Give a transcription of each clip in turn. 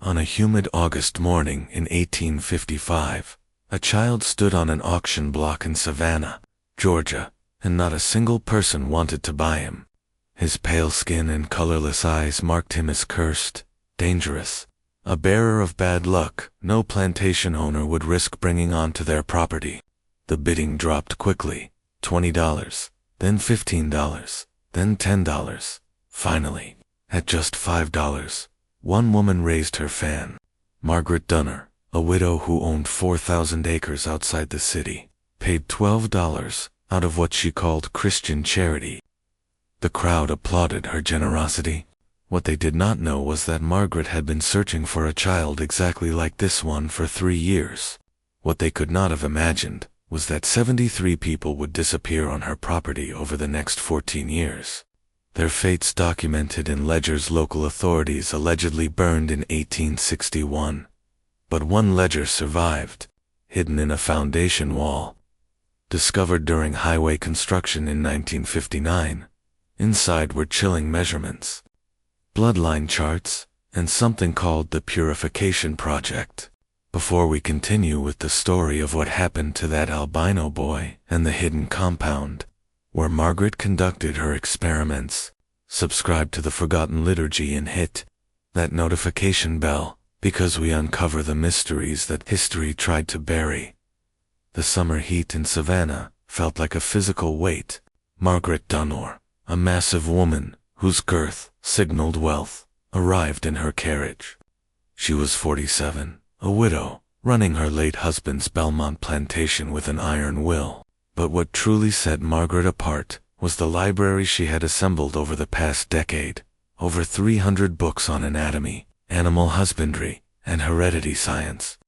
On a humid August morning in 1855, a child stood on an auction block in Savannah, Georgia, and not a single person wanted to buy him. His pale skin and colorless eyes marked him as cursed, dangerous, a bearer of bad luck no plantation owner would risk bringing onto their property. The bidding dropped quickly, $20, then $15, then $10. Finally, at just $5, one woman raised her fan. Margaret Dunore, a widow who owned 4,000 acres outside the city, paid $12 out of what she called Christian charity. The crowd applauded her generosity. What they did not know was that Margaret had been searching for a child exactly like this one for 3 years. What they could not have imagined was that 73 people would disappear on her property over the next 14 years. Their fates documented in ledgers local authorities allegedly burned in 1861. But one ledger survived, hidden in a foundation wall. Discovered during highway construction in 1959, inside were chilling measurements, bloodline charts, and something called the Purification Project. Before we continue with the story of what happened to that albino boy and the hidden compound, where Margaret conducted her experiments, subscribe to the Forgotten Liturgy and hit that notification bell, because we uncover the mysteries that history tried to bury. The summer heat in Savannah felt like a physical weight. Margaret Dunore, a massive woman whose girth signaled wealth, arrived in her carriage. She was 47, a widow, running her late husband's Belmont Plantation with an iron will. But what truly set Margaret apart was the library she had assembled over the past decade. Over 300 books on anatomy, animal husbandry, and heredity science.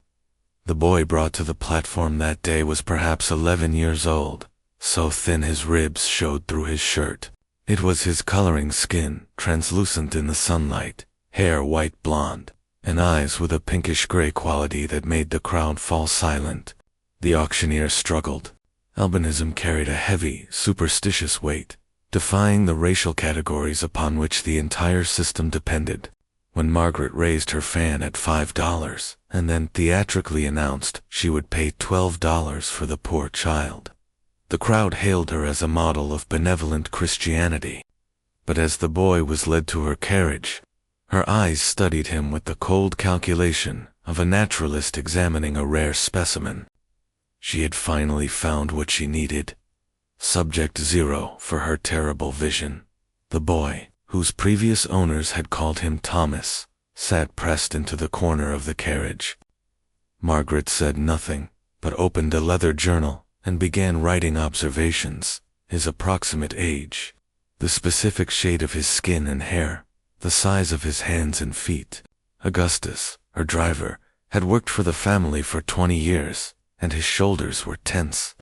The boy brought to the platform that day was perhaps 11 years old, so thin his ribs showed through his shirt. It was his coloring skin, translucent in the sunlight, hair white blonde, and eyes with a pinkish-gray quality that made the crowd fall silent. The auctioneer struggled. Albinism carried a heavy, superstitious weight, defying the racial categories upon which the entire system depended. When Margaret raised her fan at $5 and then theatrically announced she would pay $12 for the poor child, the crowd hailed her as a model of benevolent Christianity. But as the boy was led to her carriage, her eyes studied him with the cold calculation of a naturalist examining a rare specimen. She had finally found what she needed. Subject 0 for her terrible vision. The boy, whose previous owners had called him Thomas, sat pressed into the corner of the carriage. Margaret said nothing, but opened a leather journal and began writing observations: his approximate age, the specific shade of his skin and hair, the size of his hands and feet. Augustus, her driver, had worked for the family for 20 years, and his shoulders were tense.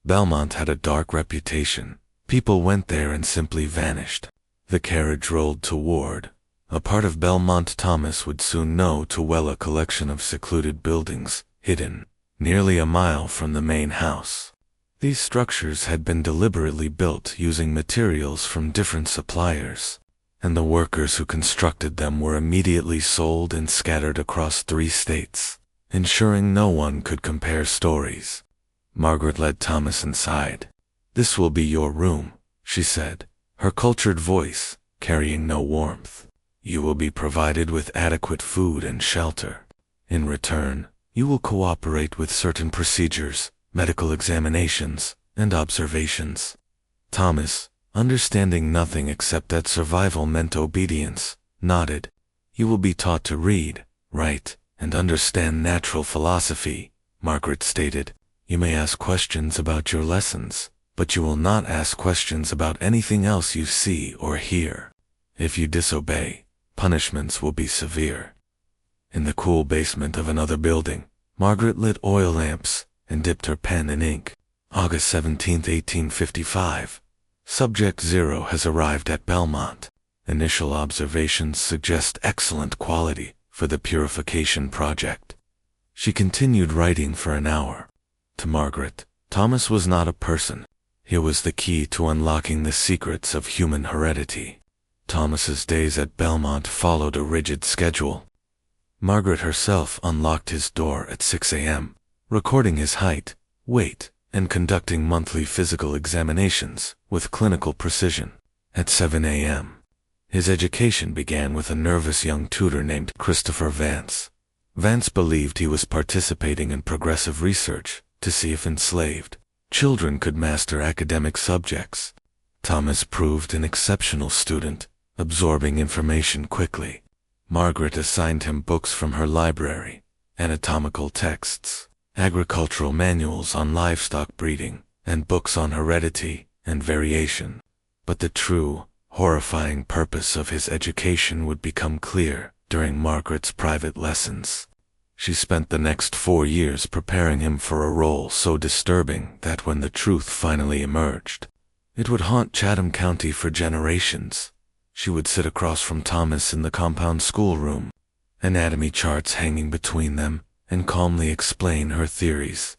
Belmont had a dark reputation. People went there and simply vanished. The carriage rolled toward a part of Belmont Thomas would soon know too well, a collection of secluded buildings, hidden nearly a mile from the main house. These structures had been deliberately built using materials from different suppliers, and the workers who constructed them were immediately sold and scattered across 3 states, ensuring no one could compare stories. Margaret led Thomas inside. "This will be your room," she said, her cultured voice carrying no warmth. "You will be provided with adequate food and shelter. In return, you will cooperate with certain procedures, medical examinations, and observations." Thomas, understanding nothing except that survival meant obedience, nodded. "You will be taught to read, write, and understand natural philosophy," Margaret stated. "You may ask questions about your lessons, but you will not ask questions about anything else you see or hear. If you disobey, punishments will be severe." In the cool basement of another building, Margaret lit oil lamps and dipped her pen in ink. August 17, 1855. Subject 0 has arrived at Belmont. Initial observations suggest excellent quality for the Purification Project. She continued writing for an hour. To Margaret, Thomas was not a person. He was the key to unlocking the secrets of human heredity. Thomas's days at Belmont followed a rigid schedule. Margaret herself unlocked his door at 6 a.m., recording his height, weight, and conducting monthly physical examinations with clinical precision. At 7 a.m., his education began with a nervous young tutor named Christopher Vance. Vance believed he was participating in progressive research to see if enslaved children could master academic subjects. Thomas proved an exceptional student, absorbing information quickly. Margaret assigned him books from her library, anatomical texts, agricultural manuals on livestock breeding, and books on heredity and variation. But the true, horrifying purpose of his education would become clear during Margaret's private lessons. She spent the next 4 years preparing him for a role so disturbing that when the truth finally emerged, it would haunt Chatham County for generations. She would sit across from Thomas in the compound schoolroom, anatomy charts hanging between them, and calmly explain her theories.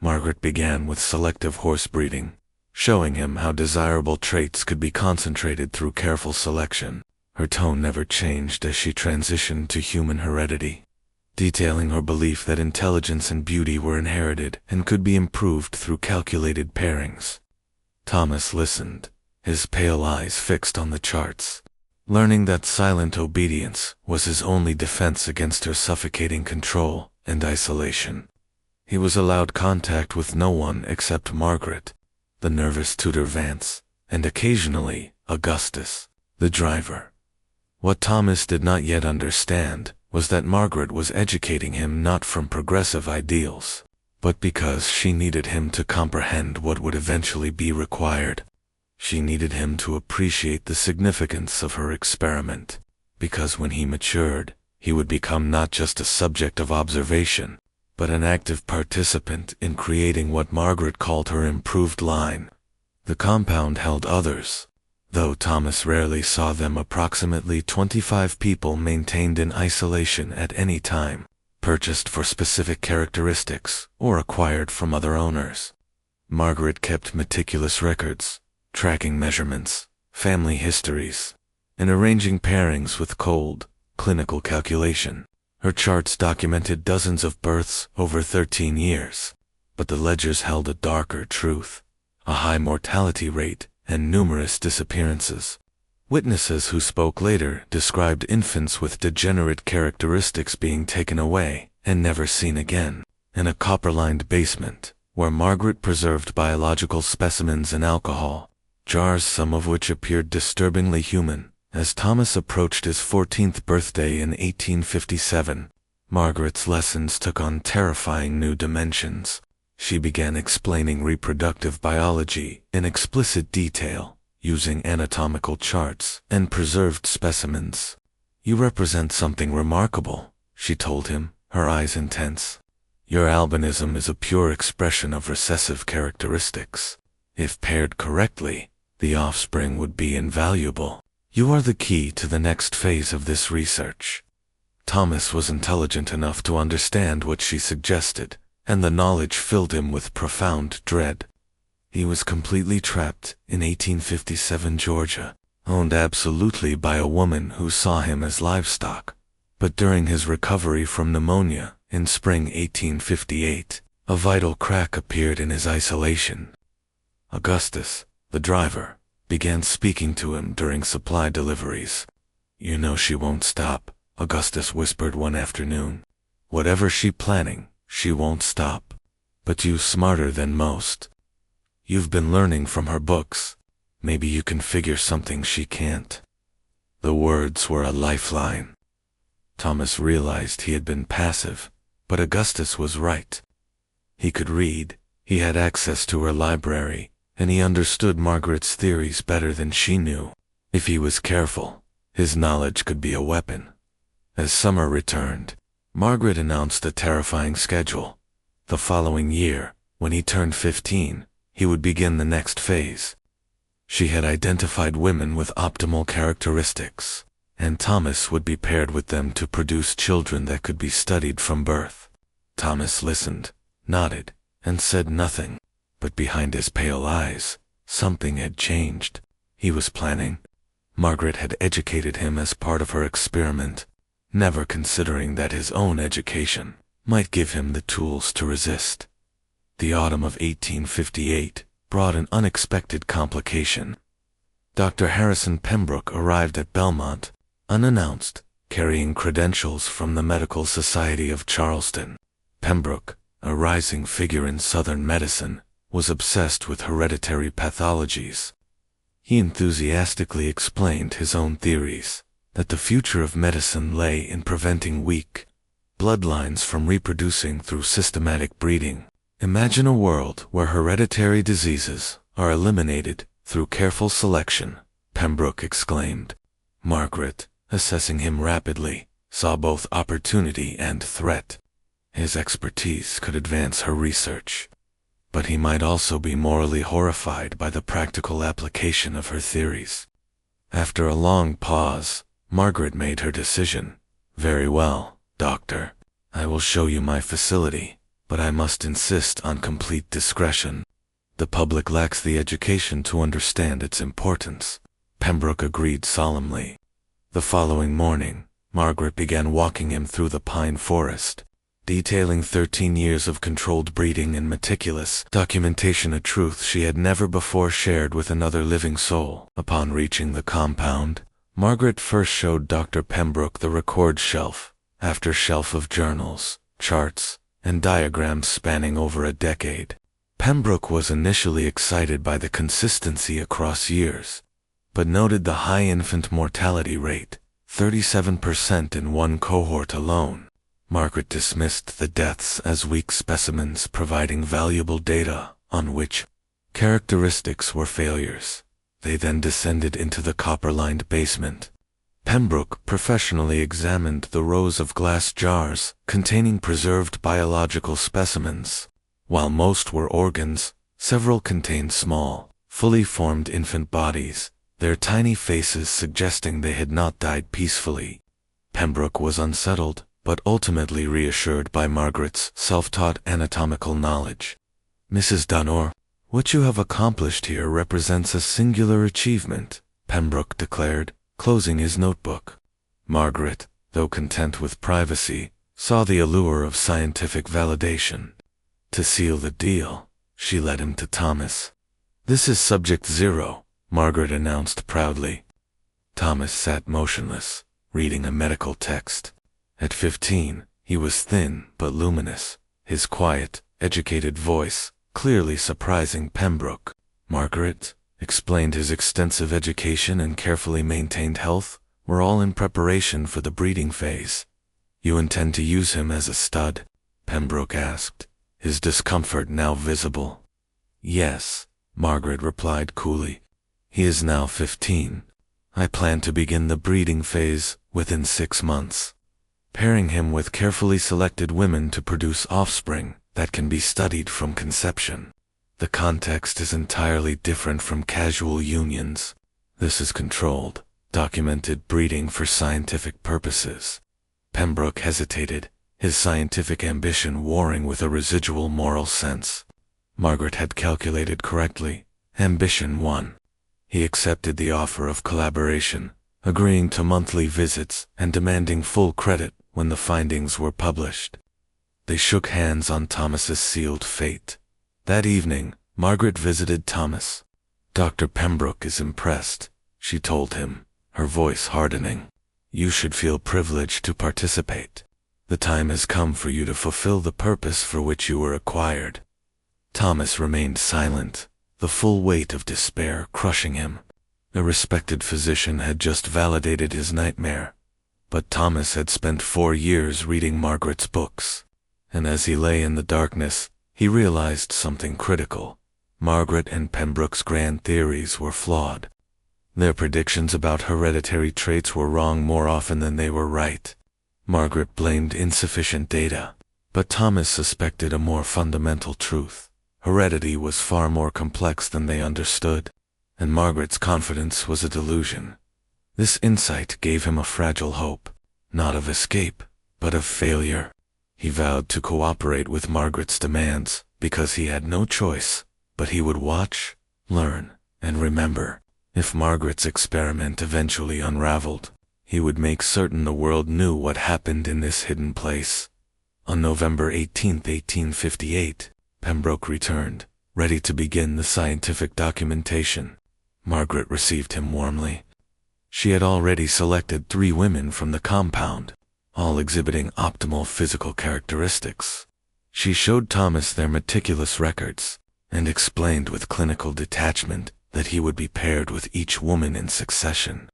Margaret began with selective horse breeding, showing him how desirable traits could be concentrated through careful selection. Her tone never changed as she transitioned to human heredity, detailing her belief that intelligence and beauty were inherited and could be improved through calculated pairings. Thomas listened, his pale eyes fixed on the charts, learning that silent obedience was his only defense against her suffocating control and isolation. He was allowed contact with no one except Margaret, the nervous tutor Vance, and occasionally Augustus, the driver. What Thomas did not yet understand was that Margaret was educating him not from progressive ideals, but because she needed him to comprehend what would eventually be required. She needed him to appreciate the significance of her experiment, because when he matured, he would become not just a subject of observation, but an active participant in creating what Margaret called her improved line. The compound held others, though Thomas rarely saw them. Approximately 25 people maintained in isolation at any time, purchased for specific characteristics or acquired from other owners. Margaret kept meticulous records, tracking measurements, family histories, and arranging pairings with cold, clinical calculation. Her charts documented dozens of births over 13 years, but the ledgers held a darker truth: a high mortality rate and numerous disappearances. Witnesses who spoke later described infants with degenerate characteristics being taken away and never seen again. In a copper-lined basement, where Margaret preserved biological specimens and alcohol jars, some of which appeared disturbingly human. As Thomas approached his 14th birthday in 1857, Margaret's lessons took on terrifying new dimensions. She began explaining reproductive biology in explicit detail, using anatomical charts and preserved specimens. "You represent something remarkable," she told him, her eyes intense. "Your albinism is a pure expression of recessive characteristics. If paired correctly, the offspring would be invaluable. You are the key to the next phase of this research." Thomas was intelligent enough to understand what she suggested, and the knowledge filled him with profound dread. He was completely trapped in 1857 Georgia, owned absolutely by a woman who saw him as livestock. But during his recovery from pneumonia in spring 1858, a vital crack appeared in his isolation. Augustus, the driver, began speaking to him during supply deliveries. "You know she won't stop," Augustus whispered one afternoon. "Whatever she's planning, she won't stop. But you're smarter than most. You've been learning from her books. Maybe you can figure something she can't." The words were a lifeline. Thomas realized he had been passive, but Augustus was right. He could read, he had access to her library, and he understood Margaret's theories better than she knew. If he was careful, his knowledge could be a weapon. As summer returned, Margaret announced a terrifying schedule. The following year, when he turned 15, he would begin the next phase. She had identified women with optimal characteristics, and Thomas would be paired with them to produce children that could be studied from birth. Thomas listened, nodded, and said nothing. But behind his pale eyes, something had changed. He was planning. Margaret had educated him as part of her experiment. never considering that his own education might give him the tools to resist. The autumn of 1858 brought an unexpected complication. Dr. Harrison Pembroke arrived at Belmont, unannounced, carrying credentials from the Medical Society of Charleston. Pembroke, a rising figure in Southern medicine, was obsessed with hereditary pathologies. He enthusiastically explained his own theories, that the future of medicine lay in preventing weak bloodlines from reproducing through systematic breeding. Imagine a world where hereditary diseases are eliminated through careful selection, Pembroke exclaimed. Margaret, assessing him rapidly, saw both opportunity and threat. His expertise could advance her research, but he might also be morally horrified by the practical application of her theories. After a long pause, Margaret made her decision. Very well, Doctor. I will show you my facility, but I must insist on complete discretion. The public lacks the education to understand its importance. Pembroke agreed solemnly. The following morning, Margaret began walking him through the pine forest, detailing 13 years of controlled breeding and meticulous documentation, a truth she had never before shared with another living soul. Upon reaching the compound, Margaret first showed Dr. Pembroke the record shelf after shelf of journals, charts, and diagrams spanning over a decade. Pembroke was initially excited by the consistency across years, but noted the high infant mortality rate, 37% in one cohort alone. Margaret dismissed the deaths as weak specimens providing valuable data on which characteristics were failures. They then descended into the copper-lined basement. Pembroke professionally examined the rows of glass jars containing preserved biological specimens. While most were organs, several contained small, fully formed infant bodies, their tiny faces suggesting they had not died peacefully. Pembroke was unsettled, but ultimately reassured by Margaret's self-taught anatomical knowledge. Mrs. Dunore, what you have accomplished here represents a singular achievement, Pembroke declared, closing his notebook. Margaret, though content with privacy, saw the allure of scientific validation. To seal the deal, she led him to Thomas. This is Subject 0, Margaret announced proudly. Thomas sat motionless, reading a medical text. At 15, he was thin but luminous, his quiet, educated voice clearly surprising Pembroke. Margaret explained his extensive education and carefully maintained health were all in preparation for the breeding phase. You intend to use him as a stud? Pembroke asked, his discomfort now visible. Yes, Margaret replied coolly. He is now 15. I plan to begin the breeding phase within 6 months, pairing him with carefully selected women to produce offspring that can be studied from conception. The context is entirely different from casual unions. This is controlled, documented breeding for scientific purposes. Pembroke hesitated, his scientific ambition warring with a residual moral sense. Margaret had calculated correctly. Ambition won. He accepted the offer of collaboration, agreeing to monthly visits and demanding full credit when the findings were published. They shook hands on Thomas's sealed fate. That evening, Margaret visited Thomas. Dr. Pembroke is impressed, she told him, her voice hardening. You should feel privileged to participate. The time has come for you to fulfill the purpose for which you were acquired. Thomas remained silent, the full weight of despair crushing him. A respected physician had just validated his nightmare, but Thomas had spent 4 years reading Margaret's books, and as he lay in the darkness, he realized something critical. Margaret and Pembroke's grand theories were flawed. Their predictions about hereditary traits were wrong more often than they were right. Margaret blamed insufficient data, but Thomas suspected a more fundamental truth. Heredity was far more complex than they understood, and Margaret's confidence was a delusion. This insight gave him a fragile hope, not of escape, but of failure. He vowed to cooperate with Margaret's demands because he had no choice, but he would watch, learn, and remember. If Margaret's experiment eventually unraveled, He would make certain the world knew what happened in this hidden place. On November 18, 1858, Pembroke returned, ready to begin the scientific documentation. Margaret received him warmly. She had already selected 3 women from the compound, all exhibiting optimal physical characteristics. She showed Thomas their meticulous records, and explained with clinical detachment that he would be paired with each woman in succession.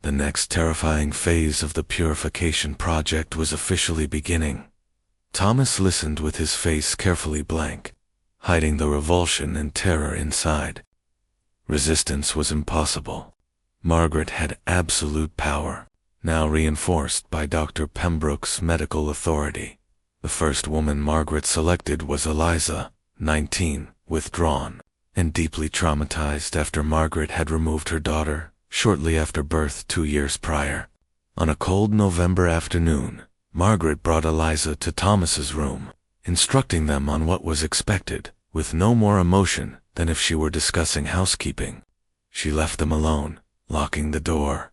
The next terrifying phase of the Purification project was officially beginning. Thomas listened with his face carefully blank, hiding the revulsion and terror inside. Resistance was impossible. Margaret had absolute power, now reinforced by Dr. Pembroke's medical authority. The first woman Margaret selected was Eliza, 19, withdrawn, and deeply traumatized after Margaret had removed her daughter shortly after birth 2 years prior. On a cold November afternoon, Margaret brought Eliza to Thomas's room, instructing them on what was expected, with no more emotion than if she were discussing housekeeping. She left them alone, locking the door.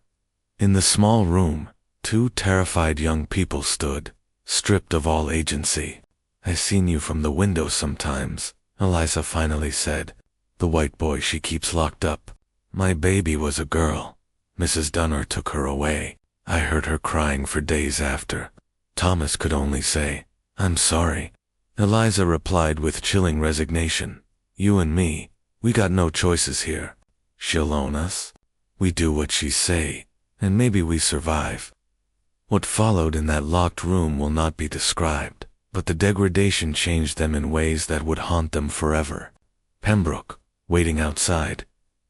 In the small room, 2 terrified young people stood, stripped of all agency. "I've seen you from the window sometimes," Eliza finally said. "The white boy she keeps locked up. My baby was a girl. Mrs. Dunore took her away. I heard her crying for days after." Thomas could only say, "I'm sorry." Eliza replied with chilling resignation, "You and me, we got no choices here. She'll own us. We do what she say, and maybe we survive." What followed in that locked room will not be described, but the degradation changed them in ways that would haunt them forever. Pembroke, waiting outside,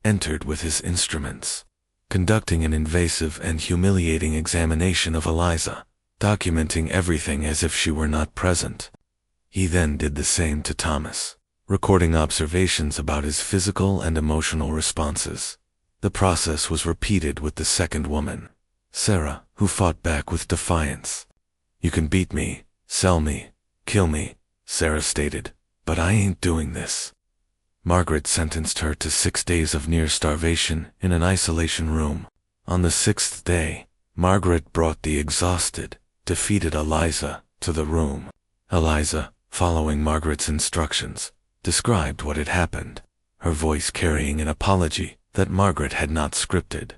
entered with his instruments, conducting an invasive and humiliating examination of Eliza, documenting everything as if she were not present. He then did the same to Thomas, recording observations about his physical and emotional responses. The process was repeated with the second woman, Sarah, who fought back with defiance. "You can beat me, sell me, kill me," Sarah stated, "but I ain't doing this." Margaret sentenced her to 6 days of near starvation in an isolation room. On the 6th day, Margaret brought the exhausted, defeated Eliza to the room. Eliza, following Margaret's instructions, described what had happened, her voice carrying an apology that Margaret had not scripted.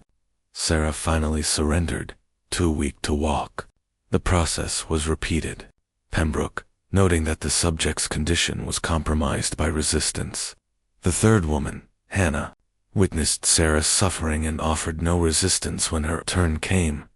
Sarah finally surrendered, too weak to walk. The process was repeated, Pembroke noting that the subject's condition was compromised by resistance. The third woman, Hannah, witnessed Sarah's suffering and offered no resistance when her turn came.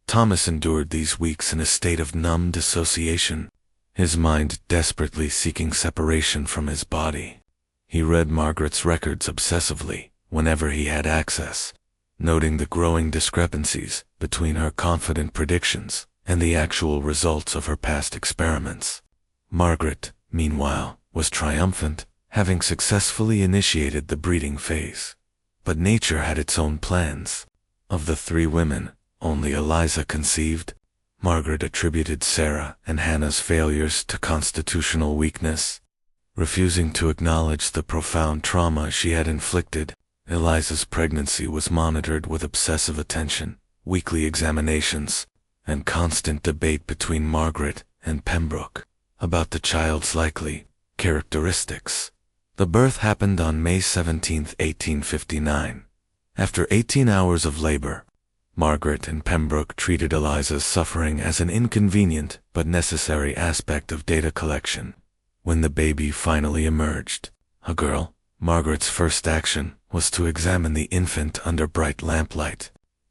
Thomas endured these weeks in a state of numb dissociation, his mind desperately seeking separation from his body. He read Margaret's records obsessively whenever he had access, noting the growing discrepancies between her confident predictions and the actual results of her past experiments. Margaret, meanwhile, was triumphant, having successfully initiated the breeding phase. But nature had its own plans. Of the 3 women, only Eliza conceived. Margaret attributed Sarah and Hannah's failures to constitutional weakness. Refusing to acknowledge the profound trauma she had inflicted, Eliza's pregnancy was monitored with obsessive attention, weekly examinations, and constant debate between Margaret and Pembroke about the child's likely characteristics. The birth happened on May 17, 1859. After 18 hours of labor, Margaret and Pembroke treated Eliza's suffering as an inconvenient but necessary aspect of data collection. When the baby finally emerged, a girl, Margaret's first action was to examine the infant under bright lamplight.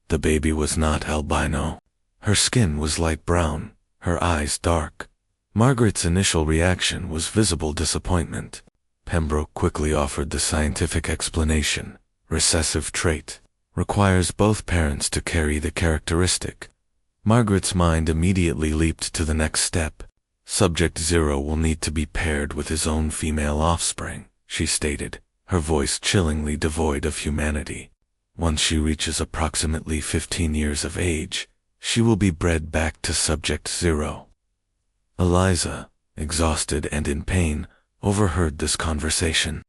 The baby was not albino. Her skin was light brown, her eyes dark. Margaret's initial reaction was visible disappointment. Pembroke quickly offered the scientific explanation. Recessive trait. Requires both parents to carry the characteristic. Margaret's mind immediately leaped to the next step. Subject 0 will need to be paired with his own female offspring, she stated, her voice chillingly devoid of humanity. Once she reaches approximately 15 years of age, she will be bred back to Subject 0. Eliza, exhausted and in pain, overheard this conversation.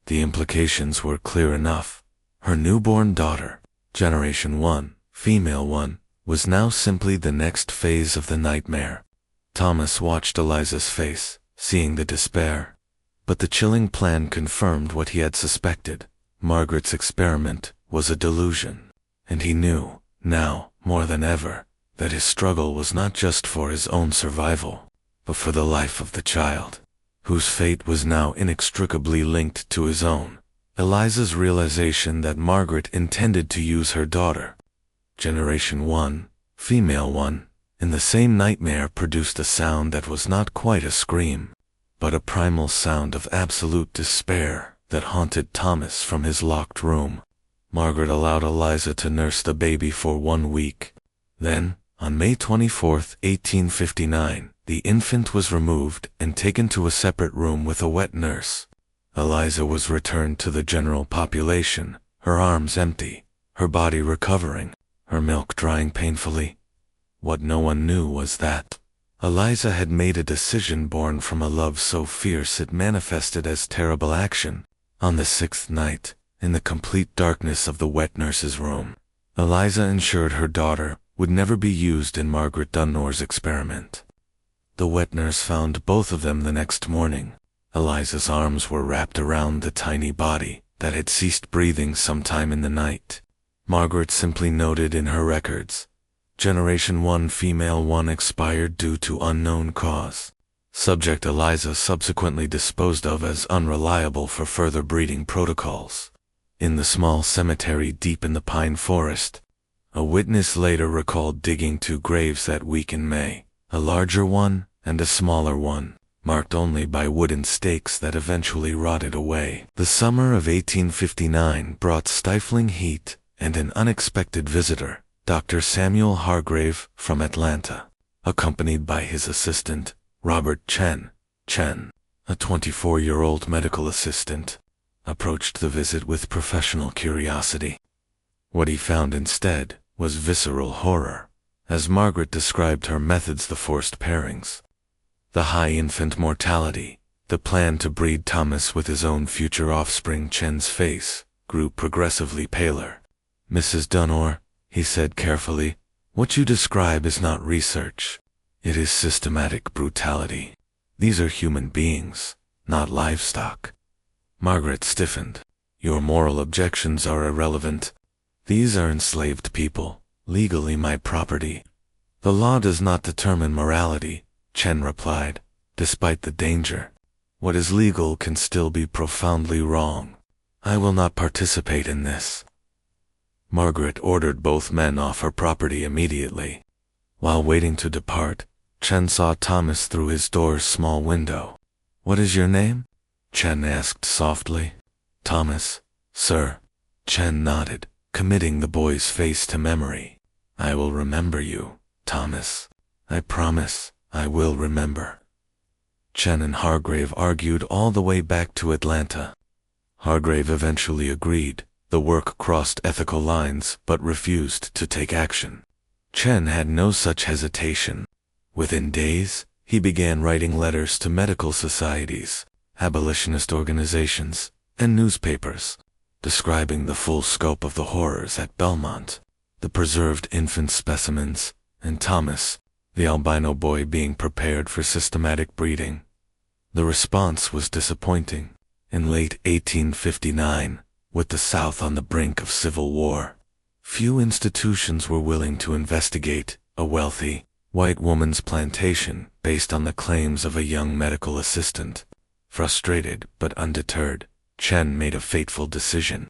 The implications were clear enough. Her newborn daughter, Generation 1, Female 1, was now simply the next phase of the nightmare. Thomas watched Eliza's face, seeing the despair. But the chilling plan confirmed what he had suspected. Margaret's experiment was a delusion. And he knew, now, more than ever, that his struggle was not just for his own survival, but for the life of the child, whose fate was now inextricably linked to his own. Eliza's realization that Margaret intended to use her daughter, Generation 1, Female 1, in the same nightmare produced a sound that was not quite a scream, but a primal sound of absolute despair that haunted Thomas from his locked room. Margaret allowed Eliza to nurse the baby for 1 week. Then, on May 24, 1859, the infant was removed and taken to a separate room with a wet nurse. Eliza was returned to the general population, her arms empty, her body recovering, her milk drying painfully. What no one knew was that Eliza had made a decision born from a love so fierce it manifested as terrible action. On the 6th night, in the complete darkness of the wet nurse's room, Eliza ensured her daughter would never be used in Margaret Dunore's experiment. The wet nurse found both of them the next morning. Eliza's arms were wrapped around the tiny body that had ceased breathing sometime in the night. Margaret simply noted in her records, Generation 1 Female 1 expired due to unknown cause. Subject Eliza subsequently disposed of as unreliable for further breeding protocols. In the small cemetery deep in the pine forest, a witness later recalled digging 2 graves that week in May, a larger one and a smaller one, marked only by wooden stakes that eventually rotted away. The summer of 1859 brought stifling heat and an unexpected visitor, Dr. Samuel Hargrave from Atlanta, accompanied by his assistant, Robert Chen, a 24-year-old medical assistant, approached the visit with professional curiosity. What he found instead was visceral horror. As Margaret described her methods, the forced pairings, the high infant mortality, the plan to breed Thomas with his own future offspring. Chen's face grew progressively paler. Mrs. Dunore, he said carefully, what you describe is not research. It is systematic brutality. These are human beings, not livestock. Margaret stiffened. Your moral objections are irrelevant. These are enslaved people, legally my property. The law does not determine morality, Chen replied, despite the danger. What is legal can still be profoundly wrong. I will not participate in this. Margaret ordered both men off her property immediately. While waiting to depart, Chen saw Thomas through his door's small window. What is your name? Chen asked softly. Thomas, sir. Chen nodded, committing the boy's face to memory. I will remember you, Thomas. I promise I will remember. Chen and Hargrave argued all the way back to Atlanta. Hargrave eventually agreed. The work crossed ethical lines but refused to take action. Chen had no such hesitation. Within days, he began writing letters to medical societies, abolitionist organizations, and newspapers, describing the full scope of the horrors at Belmont, the preserved infant specimens, and Thomas, the albino boy, being prepared for systematic breeding. The response was disappointing. In late 1859, with the South on the brink of civil war, few institutions were willing to investigate a wealthy, white woman's plantation based on the claims of a young medical assistant. Frustrated but undeterred, Chen made a fateful decision.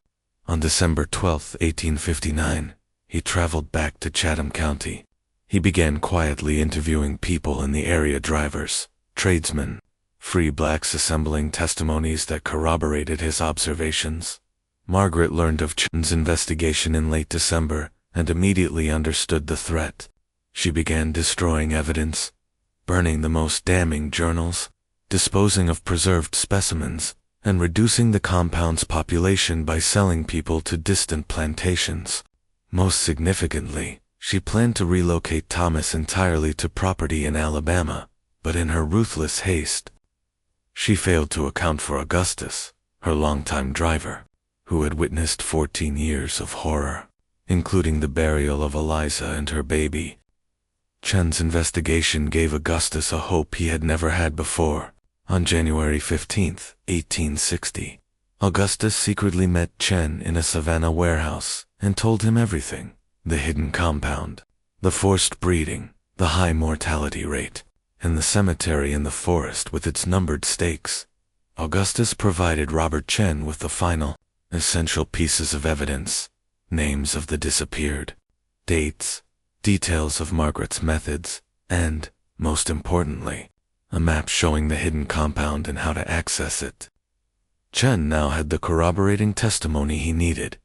On December 12, 1859, he traveled back to Chatham County. He began quietly interviewing people in the area, drivers, tradesmen, free blacks, assembling testimonies that corroborated his observations. Margaret learned of Chen's investigation in late December and immediately understood the threat. She began destroying evidence, burning the most damning journals, disposing of preserved specimens, and reducing the compound's population by selling people to distant plantations. Most significantly, she planned to relocate Thomas entirely to property in Alabama, but in her ruthless haste, she failed to account for Augustus, her longtime driver, who had witnessed 14 years of horror. including the burial of Eliza and her baby. Chen's investigation gave Augustus a hope he had never had before. On January 15, 1860, Augustus secretly met Chen in a Savannah warehouse and told him everything: the hidden compound, the forced breeding, the high mortality rate, and the cemetery in the forest with its numbered stakes. Augustus provided Robert Chen with the final, essential pieces of evidence: names of the disappeared, dates, details of Margaret's methods, and, most importantly, a map showing the hidden compound and how to access it. Chen now had the corroborating testimony he needed.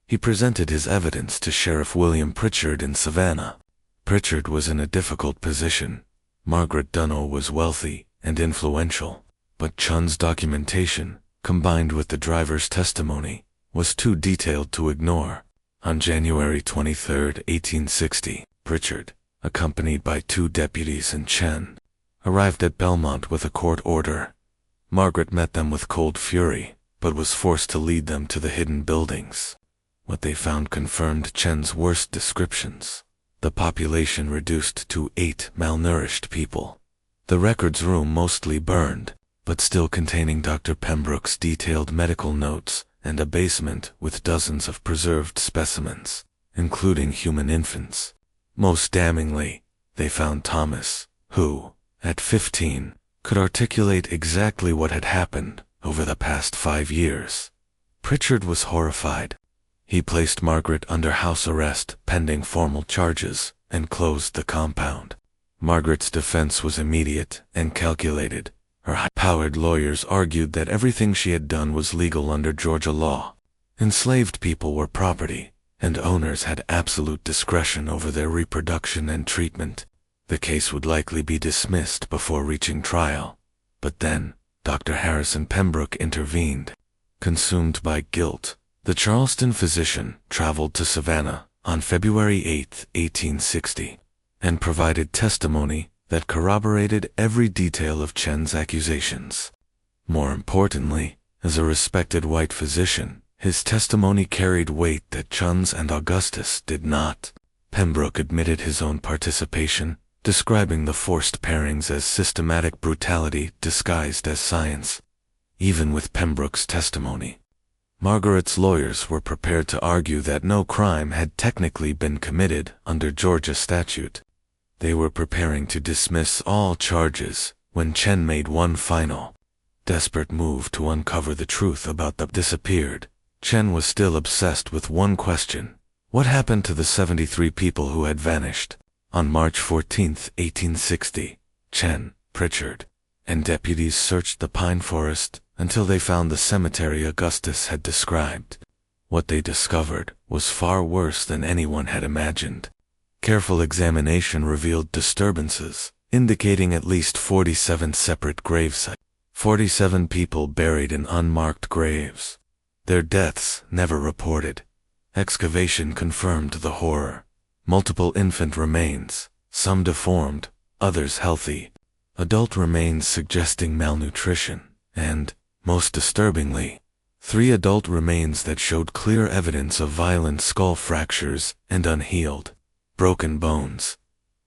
He presented his evidence to Sheriff William Pritchard in Savannah. Pritchard was in a difficult position. Margaret Dunore was wealthy and influential, but Chen's documentation, combined with the driver's testimony, was too detailed to ignore. On January 23, 1860, Pritchard, accompanied by 2 deputies and Chen, arrived at Belmont with a court order. Margaret met them with cold fury, but was forced to lead them to the hidden buildings. What they found confirmed Chen's worst descriptions: the population reduced to 8 malnourished people. The records room mostly burned, but still containing Dr. Pembroke's detailed medical notes, and a basement with dozens of preserved specimens, including human infants. Most damningly, they found Thomas, who, at 15, could articulate exactly what had happened over the past 5 years. Pritchard was horrified. He placed Margaret under house arrest pending formal charges and closed the compound. Margaret's defense was immediate and calculated. Her high-powered lawyers argued that everything she had done was legal under Georgia law. Enslaved people were property, and owners had absolute discretion over their reproduction and treatment. The case would likely be dismissed before reaching trial. But then, Dr. Harrison Pembroke intervened. Consumed by guilt, the Charleston physician traveled to Savannah on February 8, 1860, and provided testimony that corroborated every detail of Chen's accusations. More importantly, as a respected white physician, his testimony carried weight that Chen's and Augustus did not. Pembroke admitted his own participation, describing the forced pairings as systematic brutality disguised as science. Even with Pembroke's testimony, Margaret's lawyers were prepared to argue that no crime had technically been committed under Georgia statute. They were preparing to dismiss all charges when Chen made one final, desperate move to uncover the truth about the disappeared. Chen was still obsessed with one question: what happened to the 73 people who had vanished? On March 14, 1860, Chen, Pritchard, and deputies searched the pine forest until they found the cemetery Augustus had described. What they discovered was far worse than anyone had imagined. Careful examination revealed disturbances, indicating at least 47 separate grave sites. 47 people buried in unmarked graves. Their deaths never reported. Excavation confirmed the horror. Multiple infant remains, some deformed, others healthy. Adult remains suggesting malnutrition, and, most disturbingly, 3 adult remains that showed clear evidence of violent skull fractures and unhealed, broken bones.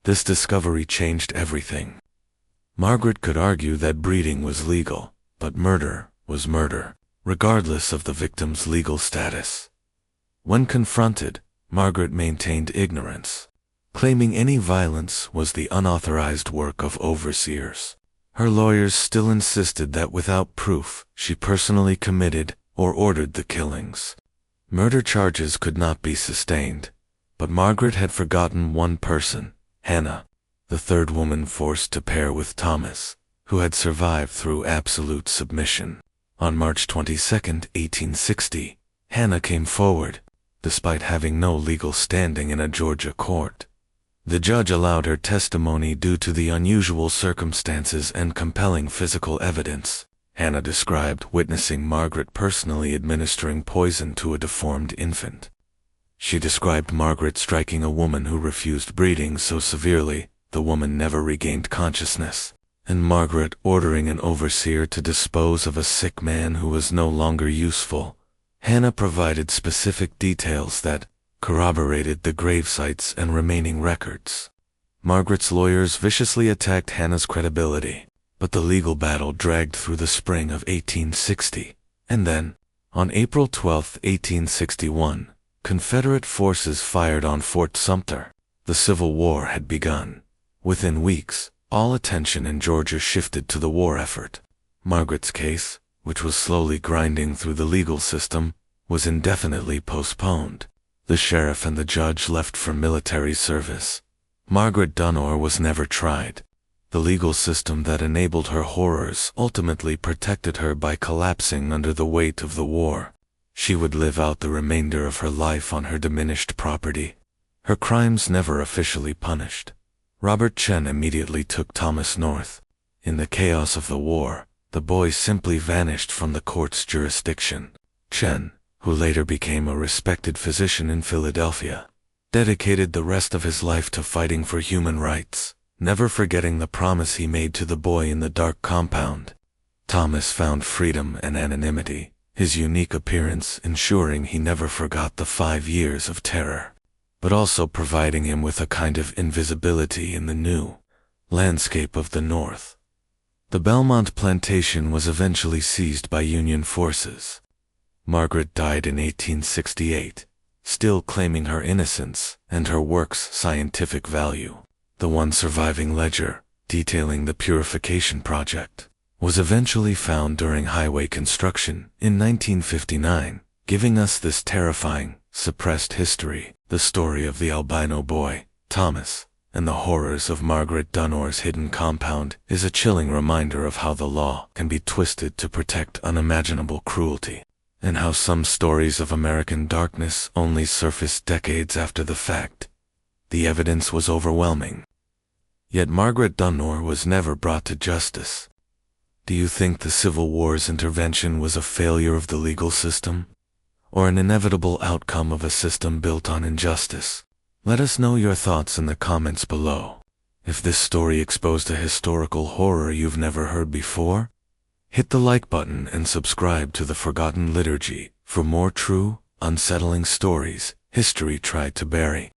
This discovery changed everything. Margaret could argue that breeding was legal, but murder was murder, regardless of the victim's legal status. When confronted, Margaret maintained ignorance, claiming any violence was the unauthorized work of overseers. Her lawyers still insisted that without proof, she personally committed or ordered the killings. Murder charges could not be sustained, but Margaret had forgotten one person, Hannah, the third woman forced to pair with Thomas, who had survived through absolute submission. On March 22, 1860, Hannah came forward, despite having no legal standing in a Georgia court. The judge allowed her testimony due to the unusual circumstances and compelling physical evidence. Hannah described witnessing Margaret personally administering poison to a deformed infant. She described Margaret striking a woman who refused breeding so severely the woman never regained consciousness, and Margaret ordering an overseer to dispose of a sick man who was no longer useful. Hannah provided specific details that, corroborated the gravesites and remaining records. Margaret's lawyers viciously attacked Hannah's credibility, but the legal battle dragged through the spring of 1860, and then, on April 12, 1861, Confederate forces fired on Fort Sumter. The Civil War had begun. Within weeks, all attention in Georgia shifted to the war effort. Margaret's case, which was slowly grinding through the legal system, was indefinitely postponed. The sheriff and the judge left for military service. Margaret Dunore was never tried. The legal system that enabled her horrors ultimately protected her by collapsing under the weight of the war. She would live out the remainder of her life on her diminished property, her crimes never officially punished. Robert Chen immediately took Thomas north. In the chaos of the war, the boy simply vanished from the court's jurisdiction. Chen, who later became a respected physician in Philadelphia, dedicated the rest of his life to fighting for human rights, never forgetting the promise he made to the boy in the dark compound. Thomas found freedom and anonymity, his unique appearance ensuring he never forgot the 5 years of terror, but also providing him with a kind of invisibility in the new landscape of the North. The Belmont Plantation was eventually seized by Union forces. Margaret died in 1868, still claiming her innocence and her work's scientific value. The one surviving ledger, detailing the Purification project, was eventually found during highway construction in 1959, giving us this terrifying, suppressed history, the story of the albino boy, Thomas, and the horrors of Margaret Dunore's hidden compound is a chilling reminder of how the law can be twisted to protect unimaginable cruelty, and how some stories of American darkness only surface decades after the fact. The evidence was overwhelming. Yet Margaret Dunore was never brought to justice. Do you think the Civil War's intervention was a failure of the legal system, or an inevitable outcome of a system built on injustice? Let us know your thoughts in the comments below. If this story exposed a historical horror you've never heard before, hit the like button and subscribe to the Forgotten Liturgy for more true, unsettling stories history tried to bury.